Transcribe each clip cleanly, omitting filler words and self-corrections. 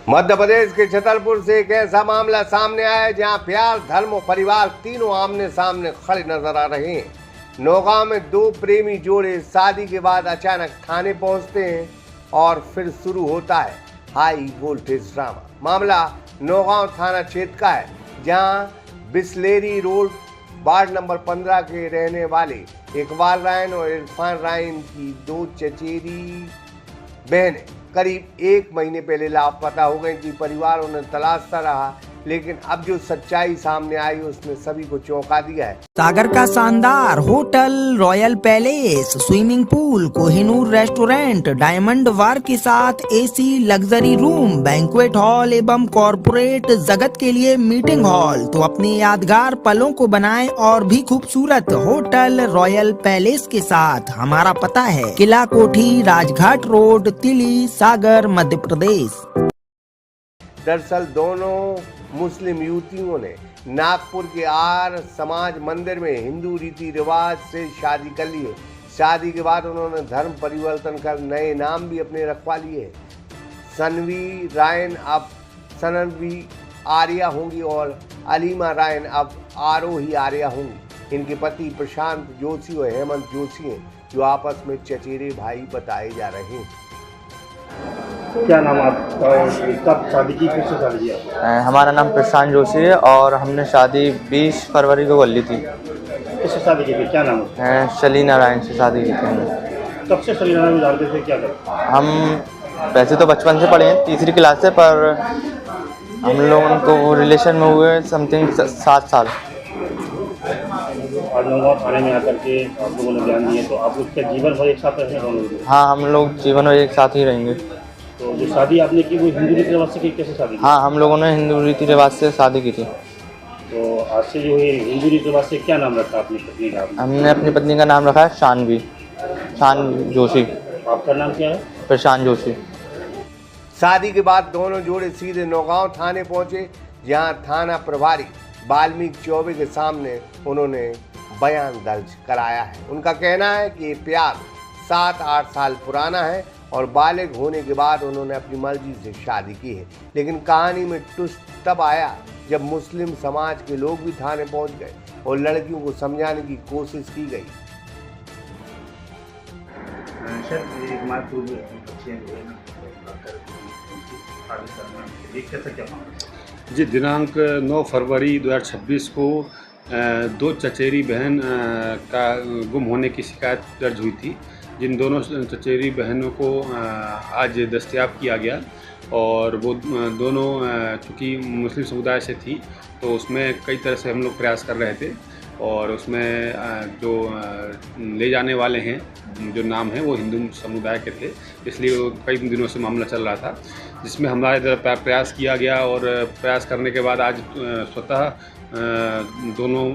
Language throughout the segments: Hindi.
मध्य प्रदेश के छतरपुर से एक ऐसा मामला सामने आया है जहां प्यार, धर्म और परिवार तीनों आमने सामने खड़े नजर आ रहे हैं। नौगांव में दो प्रेमी जोड़े शादी के बाद अचानक थाने पहुंचते हैं और फिर शुरू होता है हाई वोल्टेज ड्रामा। मामला नौगांव थाना क्षेत्र का है, जहां बिस्लेरी रोड वार्ड नंबर 15 के रहने वाले इकबाल रायन और इरफान रायन की दो चचेरी बहनें करीब 1 महीने पहले लापता हो गई थी। परिवार उन्हें तलाशता रहा, लेकिन अब जो सच्चाई सामने आई उसने सभी को चौंका दिया है। सागर का शानदार hotel, royal palace, swimming pool, Kohinoor restaurant, diamond वार के साथ AC luxury room, banquet hall एवं कॉर्पोरेट जगत के लिए मीटिंग हॉल। तो अपने यादगार पलों को बनाएं और भी खूबसूरत होटल रॉयल पैलेस के साथ। हमारा पता है किला कोठी, राजघाट रोड, तिली, सागर, मध्य प्रदेश। दरअसल दोनों मुस्लिम युवतियों ने नागपुर के आर्य समाज मंदिर में हिंदू रीति रिवाज से शादी कर ली है। शादी के बाद उन्होंने धर्म परिवर्तन कर नए नाम भी अपने रखवा लिए। सनवी रायन अब सनवी आर्या होंगी और अलीमा रायन अब आरोही आर्या होंगी। इनके पति प्रशांत जोशी और हेमंत जोशी हैं, जो आपस में चचेरे भाई बताए जा रहे हैं। क्या नाम आपका? कब शादी की, किससे शादी किया? हमारा नाम प्रशांत जोशी है और हमने शादी 20 फरवरी को कर ली थी। किससे शादी की थी? क्या नाम है? शली नारायण से शादी की थी हमने। कब से शली नारायण में जानते थे? क्या करते? हम वैसे तो बचपन से पढ़े हैं, 3री क्लास से, पर हम लोगों को रिलेशन में हुए समथिंग 7 साल। आज नौगांव थाने में आकर के आप लोगों ने बयान दिए, तो आप लोग क्या जीवन भर एक साथ रहेंगे? हाँ, हम लोग जीवन भर एक साथ ही रहेंगे। तो जो शादी आपने की वो हिंदू रीति रिवाज से की, कैसे शादी की? हाँ, हम लोगों ने हिंदू रीति रिवाज से शादी की थी। तो आज से जो है हिंदू रीति रिवाज से क्या नाम रखा अपनी पत्नी का? हमने अपनी पत्नी का नाम रखा है शान जोशी। आपका नाम क्या है? प्रशांत जोशी। शादी के बाद दोनों जोड़े सीधे नौगांव थाने पहुंचे, जहां थाना प्रभारी वाल्मीकि चौबे के सामने उन्होंने बयान दर्ज कराया है। उनका कहना है कि ये प्यार 7-8 साल पुराना है और बालिग होने के बाद उन्होंने अपनी मर्जी से शादी की है। लेकिन कहानी में ट्विस्ट तब आया जब मुस्लिम समाज के लोग भी थाने पहुंच गए और लड़कियों को समझाने की कोशिश की गई। जी, दिनांक 9 फरवरी 2026 को 2 चचेरी बहन का गुम होने की शिकायत दर्ज हुई थी। जिन दोनों चचेरी बहनों को आज दस्तयाब किया गया और वो दोनों चूँकि मुस्लिम समुदाय से थी, तो उसमें कई तरह से हम लोग प्रयास कर रहे थे और उसमें जो ले जाने वाले हैं, जो नाम है वो हिंदू समुदाय के थे, इसलिए वो कई दिनों से मामला चल रहा था, जिसमें हमारे द्वारा प्रयास किया गया और प्रयास करने के बाद आज स्वतः दोनों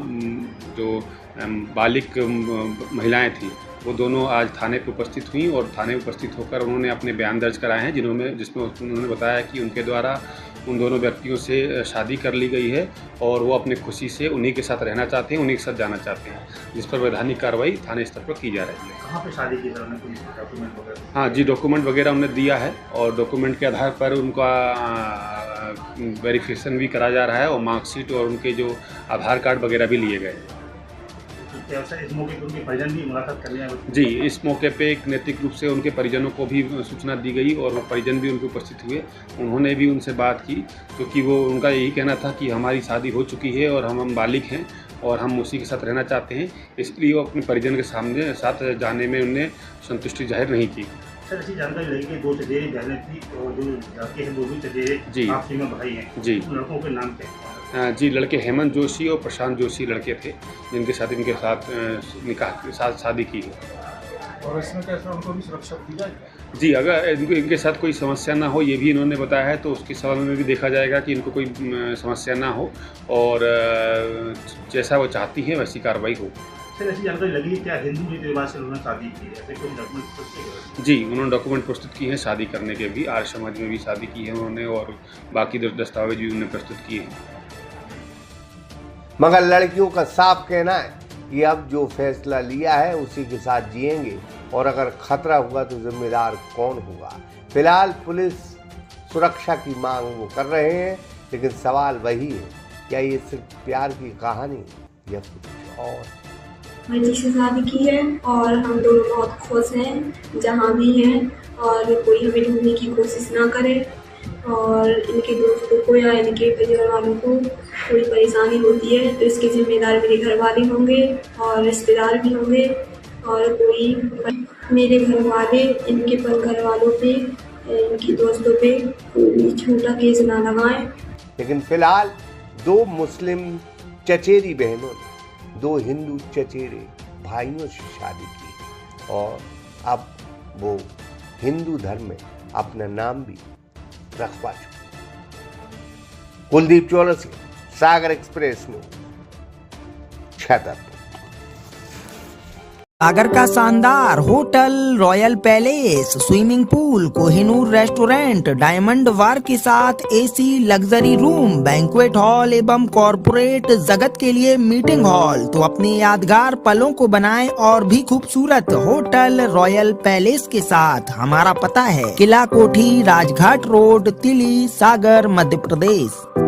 जो बालिग महिलाएं थी वो दोनों आज थाने पे उपस्थित हुई और थाने उपस्थित होकर उन्होंने अपने बयान दर्ज कराए हैं, जिसमें उन्होंने बताया कि उनके द्वारा उन दोनों व्यक्तियों से शादी कर ली गई है और वो अपनी खुशी से उन्हीं के साथ रहना चाहते हैं, उन्हीं के साथ जाना चाहते हैं, जिस पर वैधानिक कार्रवाई थाने स्तर पर की जा रही है। कहाँ पे शादी की? डॉक्यूमेंट वगैरह? हाँ जी, डॉक्यूमेंट वगैरह उन्हें दिया है और डॉक्यूमेंट के आधार पर उनका वेरिफिकेशन भी करा जा रहा है और मार्कशीट और उनके जो आधार कार्ड वगैरह भी लिए गए। इस मौके पर उनके परिजन भी मुलाकात करने आए? जी, इस मौके पे एक नैतिक रूप से उनके परिजनों को भी सूचना दी गई और वो परिजन भी उनके उपस्थित हुए। उन्होंने भी उनसे बात की, क्योंकि वो उनका यही कहना था कि हमारी शादी हो चुकी है और हम बालिग हैं और हम उसी के साथ रहना चाहते हैं, इसलिए वो अपने परिजन के साथ जाने में उन्हें संतुष्टि जाहिर नहीं की। सर, ऐसी जानकारी लगी कि 2 चचेरी बहनें थी और जो लड़के हैं वो भी चचेरे जी आपसी में भाई हैं। जी। उन लड़कों के नाम क्या है? जी, लड़के हेमंत जोशी और प्रशांत जोशी लड़के थे, जिनके साथ इनके साथ निकाह के साथ शादी की है। और इसमें कैसे उनको भी सुरक्षा दी जाएगी? जी, अगर इनके साथ कोई समस्या ना हो, ये भी इन्होंने बताया है, तो उसके संबंध में भी देखा जाएगा कि इनको कोई समस्या ना हो और जैसा वो चाहती हैं वैसी कार्रवाई हो। सर, ऐसी जानकारी लगी क्या हिंदू रीति रिवाज से उन्होंने शादी की है? ऐसे कोई डॉक्यूमेंट प्रस्तुत किए? जी, उन्होंने डॉक्यूमेंट प्रस्तुत किए हैं शादी करने के भी, आर्य समाज में भी शादी की है उन्होंने और बाकी दस्तावेज भी उन्होंने प्रस्तुत किए हैं। मगर लड़कियों का साफ कहना है कि अब जो फैसला लिया है उसी के साथ जिएंगे और अगर खतरा हुआ तो जिम्मेदार कौन होगा। फिलहाल पुलिस सुरक्षा की मांग वो कर रहे हैं, लेकिन सवाल वही है, क्या ये सिर्फ प्यार की कहानी या कुछ और? मर्जी से शादी की है और हम दोनों बहुत खुश हैं जहाँ भी हैं, और कोई हमें ढूंढने की कोशिश ना करे, और इनके दोस्तों को या इनके परिवार वालों को कोई परेशानी होती है तो इसके जिम्मेदार मेरे घर वाले होंगे और रिश्तेदार भी होंगे, और कोई मेरे घर वाले इनके घर वालों पे, इनके दोस्तों पे कोई छोटा केस ना लगाएं। लेकिन फिलहाल 2 मुस्लिम चचेरी बहनों ने 2 हिंदू चचेरे भाइयों से शादी की और अब वो हिंदू धर्म में अपना नाम भी रखवा चुके। कुलदीप चौरसिया, सागर एक्सप्रेस में छतरपुर। सागर का शानदार hotel, royal palace, swimming pool, Kohinoor restaurant, diamond वार के साथ AC luxury room, banquet hall एवं कॉरपोरेट जगत के लिए मीटिंग हॉल, तो अपने यादगार पलों को बनाएं और भी खूबसूरत होटल रॉयल पैलेस के साथ। हमारा पता है किला कोठी, राजघाट रोड, तिली, सागर, मध्य प्रदेश।